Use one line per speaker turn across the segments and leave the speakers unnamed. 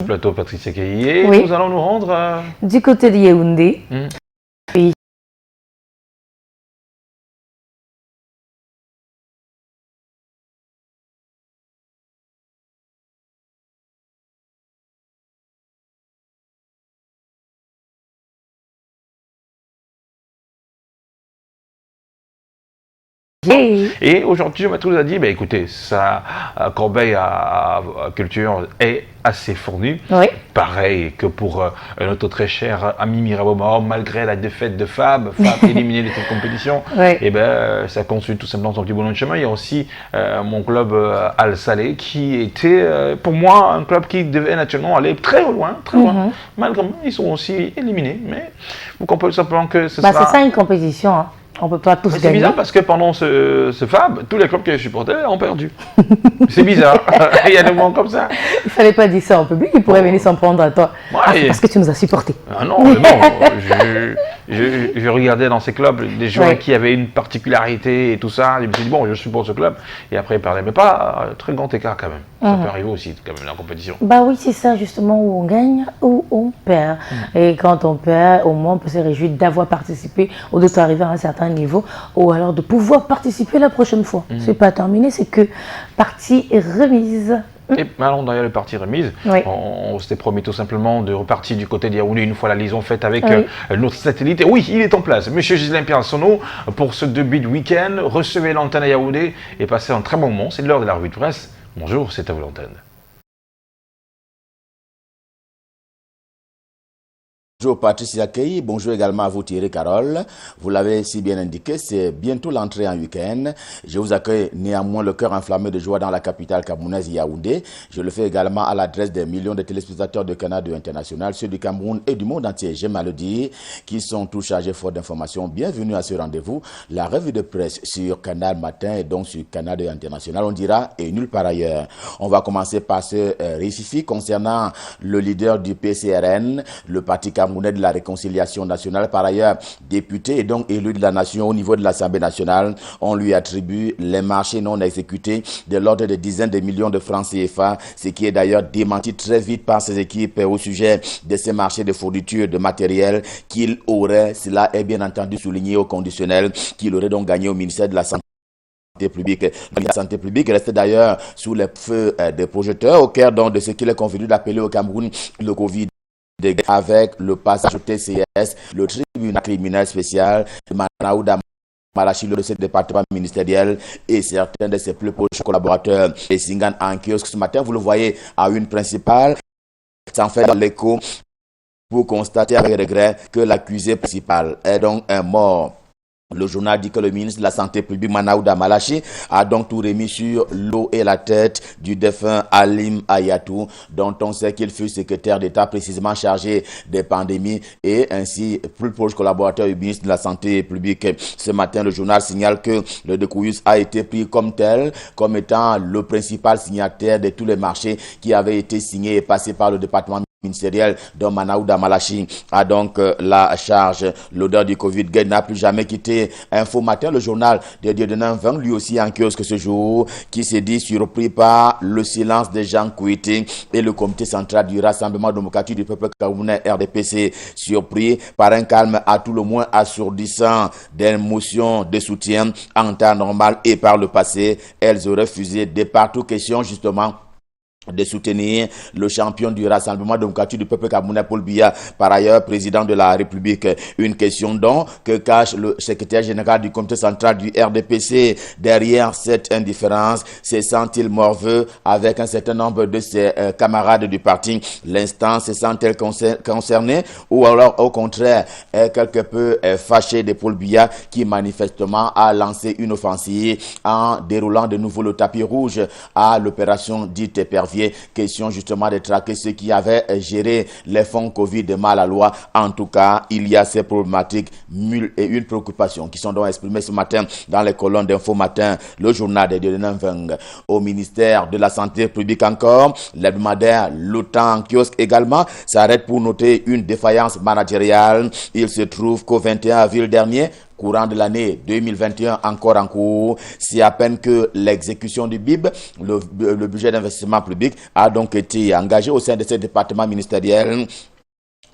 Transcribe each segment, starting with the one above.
Plateau Patricia Keïe.
Oui.
Nous allons nous rendre
du côté de Yaoundé. Oui.
Et aujourd'hui, Maître nous a dit, bah, écoutez, sa corbeille à culture est assez fournie.
Oui.
Pareil que pour notre très cher ami Mirabomao, malgré la défaite de Fab éliminé de cette compétition,
Oui.
et ben ça continue tout simplement son petit bonhomme de chemin. Il y a aussi mon club Al Saleh qui était pour moi un club qui devait naturellement aller très loin, malgré ils sont aussi éliminés, mais vous comprenez simplement que ce
sera...
C'est
ça une compétition, hein. On ne peut pas tous gagner.
C'est bizarre parce que pendant ce Fab, tous les clubs qui supportaient ont perdu. C'est bizarre. Il y a des moments comme ça.
Il ne fallait pas dire ça en public, il pourrait venir s'en prendre à toi. Ouais. Ah, parce que tu nous as supportés.
Ah non, je regardais dans ces clubs des joueurs qui avaient une particularité et tout ça. Je me suis dit, bon, je supporte ce club. Et après, ils parlaient. Mais pas très grand écart quand même. Ça peut arriver aussi, quand même, dans la compétition.
Bah oui, c'est ça, justement, où on gagne, où on perd. Et quand on perd, au moins, on peut se réjouir d'avoir participé ou d'être arrivé à un certain niveau, ou alors de pouvoir participer la prochaine fois. C'est pas terminé, c'est que partie remise.
Et allons derrière le parti remise.
Oui.
On s'était promis tout simplement de repartir du côté de Yaoundé une fois la liaison faite avec notre satellite. Et oui, il est en place. Monsieur Ghislain Piansonneau, pour ce début de week-end, recevez l'antenne à Yaoundé et passez un très bon moment. C'est l'heure de la revue de presse. Bonjour, c'est à vous l'antenne.
Bonjour Patricia Keïe, bonjour également à vous Thierry Carole. Vous l'avez si bien indiqué, c'est bientôt l'entrée en week-end. Je vous accueille néanmoins le cœur enflammé de joie dans la capitale camerounaise Yaoundé. Je le fais également à l'adresse des millions de téléspectateurs de Canada International, ceux du Cameroun et du monde entier, j'aime à le dire, qui sont tous chargés fort d'informations. Bienvenue à ce rendez-vous, la revue de presse sur Canal Matin et donc sur Canada International, on dira, et nulle part ailleurs. On va commencer par ce récit concernant le leader du PCRN, le parti camerounais de la réconciliation nationale, par ailleurs député et donc élu de la nation au niveau de l'Assemblée nationale. On lui attribue les marchés non exécutés de l'ordre de dizaines de millions de francs CFA, ce qui est d'ailleurs démenti très vite par ses équipes au sujet de ces marchés de fourniture de matériel qu'il aurait, cela est bien entendu souligné au conditionnel, qu'il aurait donc gagné au ministère de la Santé publique. La santé publique reste d'ailleurs sous les feux des projecteurs au cœur donc de ce qu'il est convenu d'appeler au Cameroun le Covid. Avec le passage au TCS, le tribunal criminel spécial de Manaouda Malachi, de ce département ministériel et certains de ses plus proches collaborateurs. Et Singan en kiosque ce matin, vous le voyez à une principale, sans faire l'écho pour constater avec regret que l'accusé principal est donc un mort. Le journal dit que le ministre de la Santé publique, Manaouda Malachi, a donc tout remis sur l'eau et la tête du défunt Halim Ayatou, dont on sait qu'il fut secrétaire d'État précisément chargé des pandémies et ainsi plus proche collaborateur du ministre de la Santé publique. Ce matin, le journal signale que le Decouyus a été pris comme tel, comme étant le principal signataire de tous les marchés qui avaient été signés et passés par le département ministériel dont Manaouda Malachi a donc la charge. L'odeur du Covid n'a plus jamais quitté Info Matin, le journal de Dieudonné Mveng, lui aussi en kiosque ce jour, qui s'est dit surpris par le silence des gens Kouité et le comité central du Rassemblement démocratique du peuple camerounais RDPC, surpris par un calme à tout le moins assourdissant des motions de soutien en temps normal et par le passé. Elles auraient fusé de partout, question justement de soutenir le champion du Rassemblement démocratique du peuple camerounais, Paul Biya, par ailleurs président de la République. Une question donc que cache le secrétaire général du comité central du RDPC. Derrière cette indifférence, se sent-il morveux avec un certain nombre de ses camarades du parti? L'instance se sent-elle concernée ou alors au contraire est quelque peu fâché de Paul Biya qui manifestement a lancé une offensive en déroulant de nouveau le tapis rouge à l'opération dite Épervier? Question justement de traquer ceux qui avaient géré les fonds Covid de mal à loi. En tout cas, il y a ces problématiques et une préoccupation qui sont donc exprimées ce matin dans les colonnes d'Info Matin, le journal de Dieudonné Mveng. Au ministère de la Santé publique encore, l'hebdomadaire Le Temps en kiosque également s'arrête pour noter une défaillance managériale. Il se trouve qu'au 21 avril dernier, courant de l'année 2021 encore en cours. C'est à peine que l'exécution du BIB, le budget d'investissement public, a donc été engagé au sein de ce département ministériel.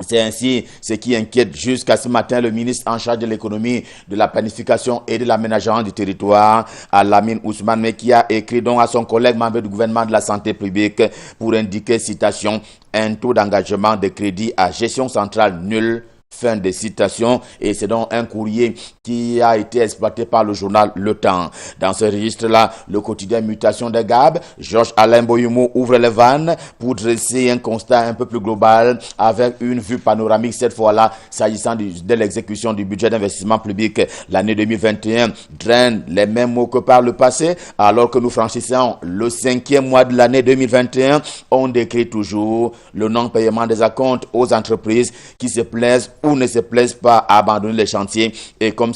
C'est ainsi ce qui inquiète jusqu'à ce matin le ministre en charge de l'économie, de la planification et de l'aménagement du territoire, Alamine Ousmane, mais qui a écrit donc à son collègue membre du gouvernement de la santé publique pour indiquer, citation, un taux d'engagement de crédit à gestion centrale nul. Fin de citation, et c'est donc un courrier qui a été exploité par le journal Le Temps. Dans ce registre-là, le quotidien Mutation de Gab, Georges Alain Boyumo ouvre les vannes pour dresser un constat un peu plus global avec une vue panoramique cette fois-là s'agissant de l'exécution du budget d'investissement public. L'année 2021 draine les mêmes mots que par le passé, alors que nous franchissons le 5e mois de l'année 2021. On décrit toujours le non-paiement des acomptes aux entreprises qui se plaisent ou ne se plaisent pas à abandonner les chantiers, et comme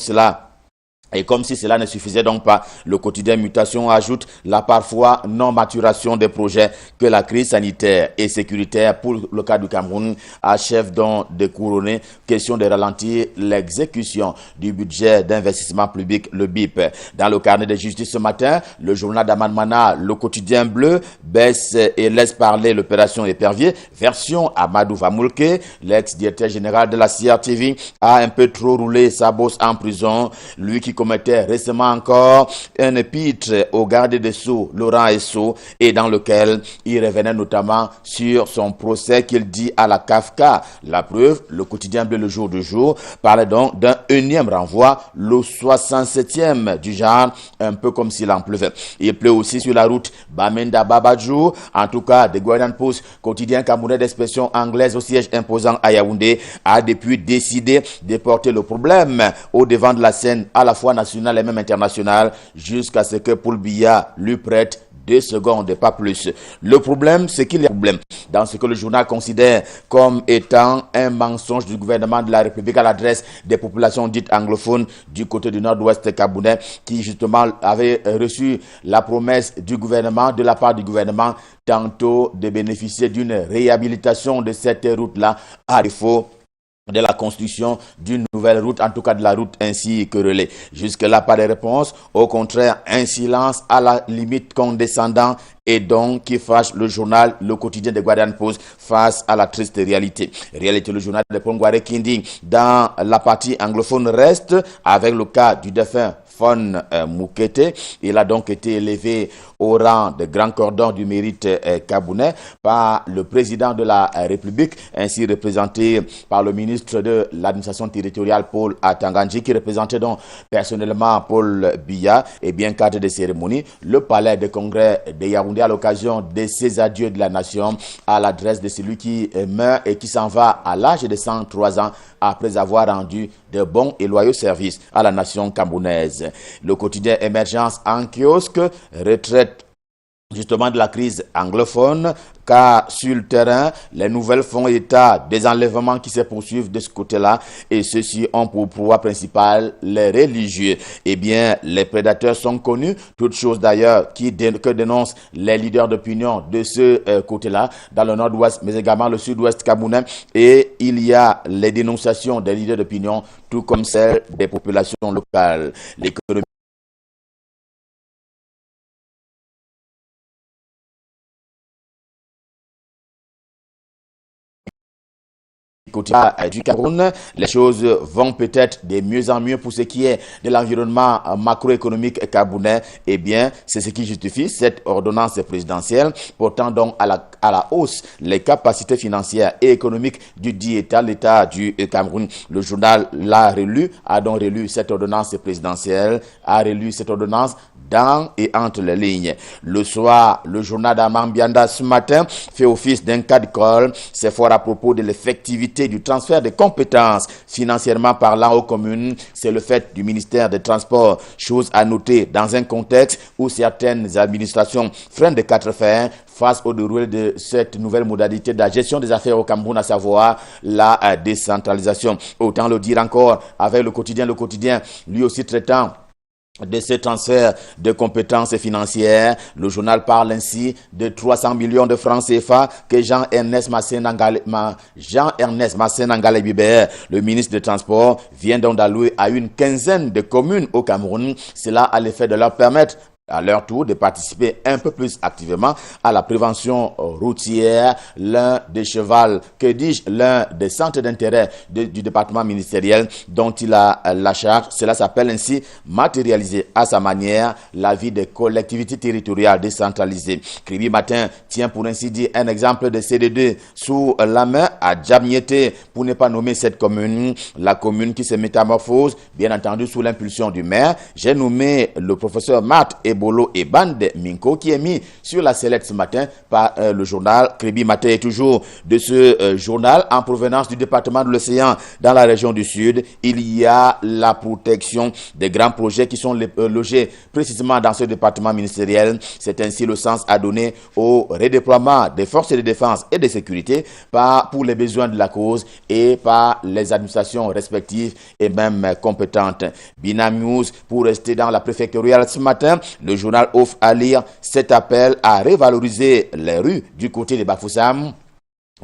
si cela ne suffisait donc pas, le quotidien Mutation ajoute la parfois non-maturation des projets que la crise sanitaire et sécuritaire pour le cas du Cameroun achève donc de couronner. Question de ralentir l'exécution du budget d'investissement public, le BIP. Dans le carnet de justice ce matin, le journal d'Aman Mana, le quotidien bleu, baisse et laisse parler l'opération Épervier. Version Amadou Vamoulke, l'ex-directeur général de la CRTV, a un peu trop roulé sa bosse en prison. Lui qui commettait récemment encore un épître au garde des Sceaux, Laurent Esso, et dans lequel il revenait notamment sur son procès qu'il dit à la Kafka. La preuve, le quotidien bleu Le Jour du Jour parlait donc d'un énième renvoi, le 67e du genre, un peu comme s'il en pleuvait. Il pleut aussi sur la route Bamenda Babadjou, en tout cas The Guardian Post, quotidien camerounais d'expression anglaise au siège imposant à Yaoundé, a depuis décidé de porter le problème au devant de la scène à la fois nationale et même internationale, jusqu'à ce que Paul Biya lui prête 2 secondes et pas plus. Le problème, c'est qu'il y a un problème dans ce que le journal considère comme étant un mensonge du gouvernement de la République à l'adresse des populations dites anglophones du côté du nord-ouest camerounais, qui justement avaient reçu la promesse du gouvernement, de la part du gouvernement, tantôt de bénéficier d'une réhabilitation de cette route-là, à défaut de la construction d'une nouvelle route, en tout cas de la route ainsi querellée. Jusque-là, pas de réponse. Au contraire, un silence à la limite condescendant, et donc qui fâche le journal, le quotidien de Guardian Post face à la triste réalité. Réalité, le journal de Pongware Kindi, dans la partie anglophone, reste avec le cas du défunt Fon Moukete. Il a donc été élevé au rang de grand cordon du mérite camerounais par le président de la République, ainsi représenté par le ministre de l'administration territoriale Paul Atanganji, qui représentait donc personnellement Paul Biya. Et bien cadre de cérémonie, le palais de congrès de Yaoundé à l'occasion de ces adieux de la nation à l'adresse de celui qui meurt et qui s'en va à l'âge de 103 ans après avoir rendu de bons et loyaux services à la nation camerounaise. Le quotidien Émergence en kiosque retraite justement de la crise anglophone, car sur le terrain, les nouvelles font état des enlèvements qui se poursuivent de ce côté-là, et ceux-ci ont pour proie principale les religieux. Eh bien, les prédateurs sont connus, toutes choses d'ailleurs que dénoncent les leaders d'opinion de ce côté-là, dans le nord-ouest, mais également le sud-ouest camerounais, et il y a les dénonciations des leaders d'opinion, tout comme celles des populations locales. L'économie du Cameroun, les choses vont peut-être de mieux en mieux pour ce qui est de l'environnement macroéconomique camerounais. Eh bien, c'est ce qui justifie cette ordonnance présidentielle portant donc à la hausse les capacités financières et économiques du dit État, l'État du Cameroun. Le journal a donc relu cette ordonnance présidentielle, a relu cette ordonnance dans et entre les lignes. Le soir, le journal d'Amambianda ce matin fait office d'un cas d'école. C'est fort à propos de l'effectivité du transfert de compétences financièrement parlant aux communes. C'est le fait du ministère des Transports. Chose à noter dans un contexte où certaines administrations freinent de 4 fers face au déroulé de cette nouvelle modalité de la gestion des affaires au Cameroun, à savoir la décentralisation. Autant le dire encore avec le quotidien, lui aussi traitant de ce transfert de compétences financières. Le journal parle ainsi de 300 millions de francs CFA que Jean-Ernest Massénangale-Bibert, le ministre des Transports, vient donc d'allouer à une quinzaine de communes au Cameroun. Cela a l'effet de leur permettre à leur tour de participer un peu plus activement à la prévention routière, l'un des chevals, l'un des centres d'intérêt du département ministériel dont il a la charge. Cela s'appelle ainsi matérialiser à sa manière la vie des collectivités territoriales décentralisées. Kribi Matin tient pour ainsi dire un exemple de CDD sous la main à Djamniété, pour ne pas nommer cette commune, la commune qui se métamorphose, bien entendu sous l'impulsion du maire. J'ai nommé le professeur Matt Bolo et Bande Minko qui est mis sur la sellette ce matin par le journal Kribi Matin. Et toujours de ce journal en provenance du département de l'Océan dans la région du Sud, il y a la protection des grands projets qui sont logés précisément dans ce département ministériel. C'est ainsi le sens à donner au redéploiement des forces de défense et de sécurité pour les besoins de la cause et par les administrations respectives et même compétentes. Binam News, pour rester dans la préfectoriale ce matin, le journal offre à lire cet appel à revaloriser les rues du côté de Bafoussam.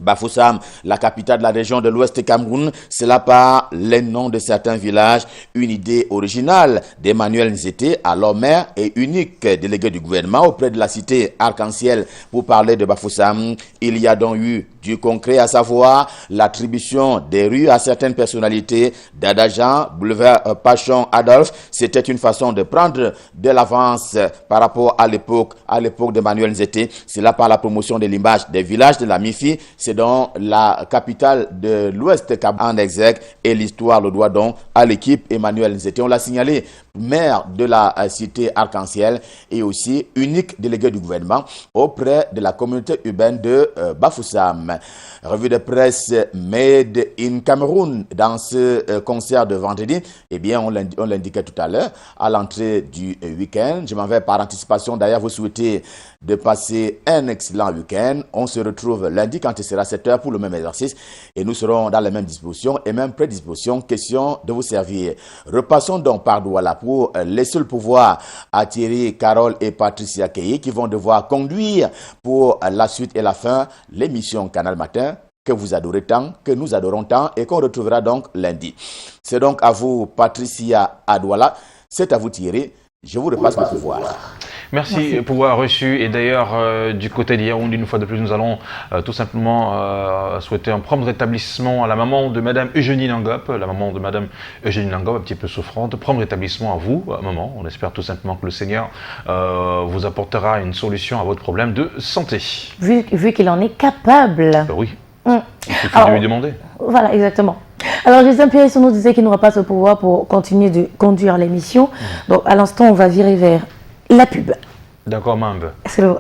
Bafoussam, la capitale de la région de l'Ouest Cameroun, cela par les noms de certains villages, une idée originale d'Emmanuel Nzete, alors maire et unique délégué du gouvernement auprès de la cité Arc-en-Ciel pour parler de Bafoussam. Il y a donc eu du concret, à savoir l'attribution des rues à certaines personnalités. Dadajan, boulevard Pachon Adolphe, c'était une façon de prendre de l'avance par rapport à l'époque d'Emmanuel Nzete. C'est là par la promotion de l'image des villages de la MIFI. C'est donc la capitale de l'Ouest en exergue et l'histoire le doit donc à l'équipe Emmanuel Nzete. On l'a signalé, maire de la cité Arc-en-Ciel et aussi unique délégué du gouvernement auprès de la communauté urbaine de Bafoussam. Revue de presse Made in Cameroun dans ce concert de vendredi. Eh bien, on l'indiquait tout à l'heure à l'entrée du week-end. Je m'en vais par anticipation d'ailleurs vous souhaiter de passer un excellent week-end. On se retrouve lundi quand il sera 7h pour le même exercice et nous serons dans les mêmes dispositions et même prédispositions. Question de vous servir. Repassons donc par Douala pour laisser le pouvoir à Thierry, Carole et Patricia Keye qui vont devoir conduire pour la suite et la fin l'émission Canal Matin que vous adorez tant, que nous adorons tant et qu'on retrouvera donc lundi. C'est donc à vous Patricia à Douala, c'est à vous Thierry. Je vous repasse le pouvoir.
Merci, pouvoir reçu. Et d'ailleurs, du côté d'Yaoundé, une fois de plus, nous allons tout simplement souhaiter un prompt rétablissement à la maman de Madame Eugénie Langop, un petit peu souffrante. Prompt rétablissement à vous, maman. On espère tout simplement que le Seigneur vous apportera une solution à votre problème de santé.
Vu qu'il en est capable.
Oui. Il suffit de lui demander.
Voilà, exactement. Alors, Gisèle Pierre nous disait qu'il n'aura pas ce pouvoir pour continuer de conduire l'émission. Donc, à l'instant, on va virer vers la pub.
D'accord, Mambe.
C'est le